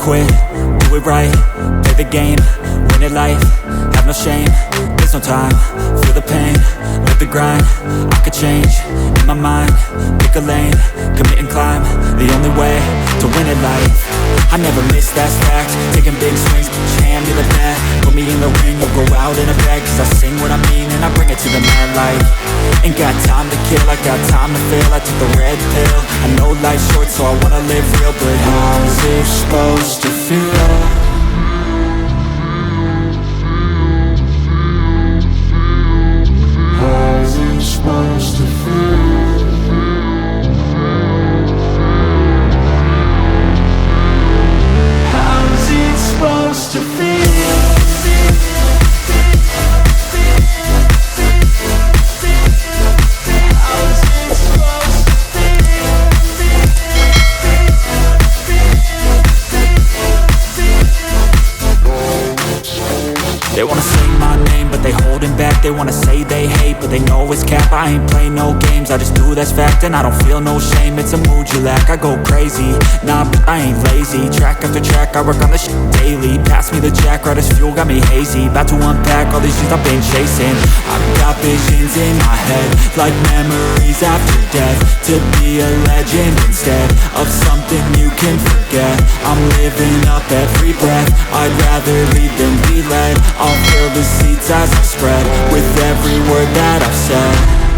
quit, do it right, play the game, win it life, have no shame, there's no time, feel the pain, live the grind, I could change, in my mind, pick a lane, commit and climb, the only way to win it life. I never miss, that's fact, taking big swings, put your hand to the bat, put me in the ring, you'll go out in a bag, cause I sing what I mean and I bring it to the mad light. Ain't got time to kill, I got time to feel, I took the red pill, I know life's short so I wanna live real, but how's it supposed to feel? How's it supposed to feel? How's it supposed to feel? They wanna say my name, but they holding back. They wanna say they hate, but they know it's cap. I ain't play no games, I just do that's fact. And I don't feel no shame, it's a mood you lack. I go crazy, nah, but I ain't lazy. Track after track, I work on this shit daily. Pass me the jack, right as fuel, got me hazy. About to unpack all these things I've been chasing. I've got visions in my head, like memories after death. To be a legend instead of something you can forget. I'm living up every breath, I'd rather lead than be led. I'll fill the seats as I spread with every word that I've said.